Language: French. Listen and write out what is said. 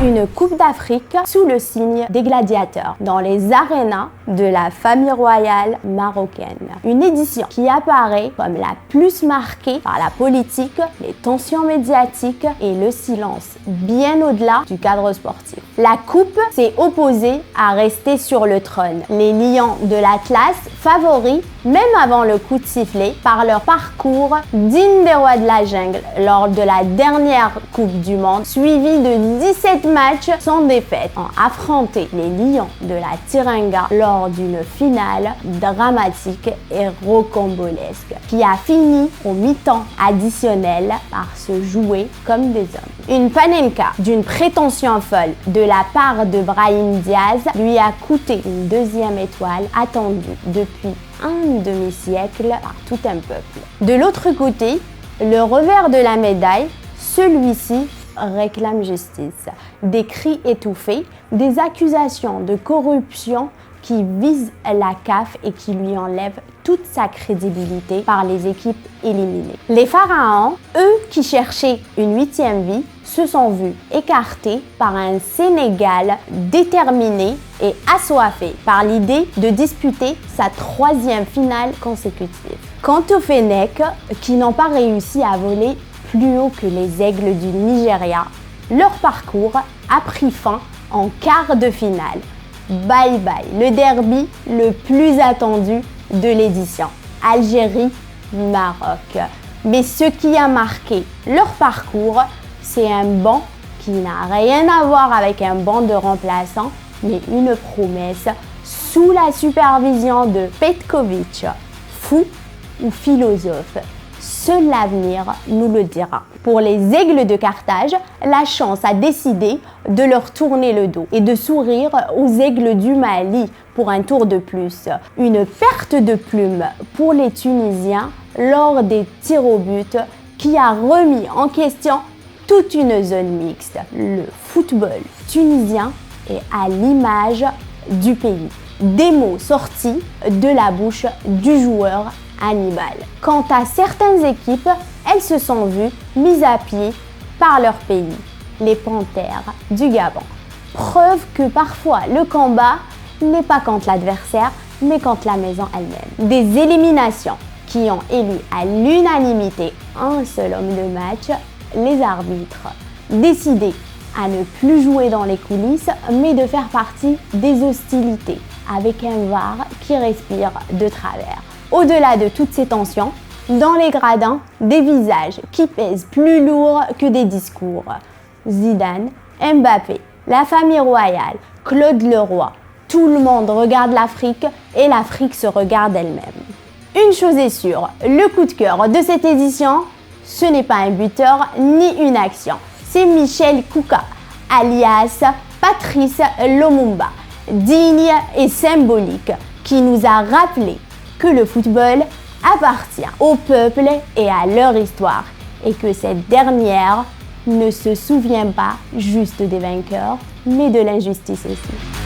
une Coupe d'Afrique sous le signe des gladiateurs dans les arénas de la famille royale marocaine. Une édition qui apparaît comme la plus marquée par la politique, les tensions médiatiques et le silence bien au-delà du cadre sportif. La Coupe s'est opposée à rester sur le trône. Les Lions de l'Atlas, favoris même avant le coup de sifflet, par leur parcours digne des rois de la jungle lors de la dernière Coupe du Monde, suivi de 17 matchs sans défaite, ont affronté les Lions de la Teranga lors d'une finale dramatique et rocambolesque qui a fini au mi-temps additionnel par se jouer comme des hommes. Une panenka d'une prétention folle de la part de Brahim Diaz lui a coûté une deuxième étoile attendue depuis un demi-siècle par tout un peuple. De l'autre côté, le revers de la médaille, celui-ci réclame justice. Des cris étouffés, des accusations de corruption qui visent la CAF et qui lui enlèvent toute sa crédibilité par les équipes éliminées. Les pharaons, eux qui cherchaient une 8e vie, se sont vus écartés par un Sénégal déterminé et assoiffé par l'idée de disputer sa 3e finale consécutive. Quant aux Fennecs, qui n'ont pas réussi à voler plus haut que les aigles du Nigeria, leur parcours a pris fin en quart de finale. Bye bye, le derby le plus attendu de l'édition. Algérie-Maroc. Mais ce qui a marqué leur parcours, c'est un banc qui n'a rien à voir avec un banc de remplaçants, mais une promesse sous la supervision de Petkovic. Fou ou philosophe, seul l'avenir nous le dira. Pour les aigles de Carthage, la chance a décidé de leur tourner le dos et de sourire aux aigles du Mali pour un tour de plus. Une perte de plume pour les Tunisiens lors des tirs au but qui a remis en question toute une zone mixte. Le football tunisien est à l'image du pays. Des mots sortis de la bouche du joueur Hannibal. Quant à certaines équipes, elles se sont vues mises à pied par leur pays, les Panthères du Gabon. Preuve que parfois le combat n'est pas contre l'adversaire, mais contre la maison elle-même. Des éliminations qui ont élu à l'unanimité un seul homme de match, les arbitres, décidés à ne plus jouer dans les coulisses, mais de faire partie des hostilités, avec un VAR qui respire de travers. Au-delà de toutes ces tensions, dans les gradins, des visages qui pèsent plus lourd que des discours. Zidane, Mbappé, la famille royale, Claude Leroy, tout le monde regarde l'Afrique et l'Afrique se regarde elle-même. Une chose est sûre, le coup de cœur de cette édition, ce n'est pas un buteur ni une action. C'est Michel Kouka, alias Patrice Lumumba, digne et symbolique, qui nous a rappelé que le football appartient au peuple et à leur histoire, et que cette dernière ne se souvient pas juste des vainqueurs, mais de l'injustice aussi.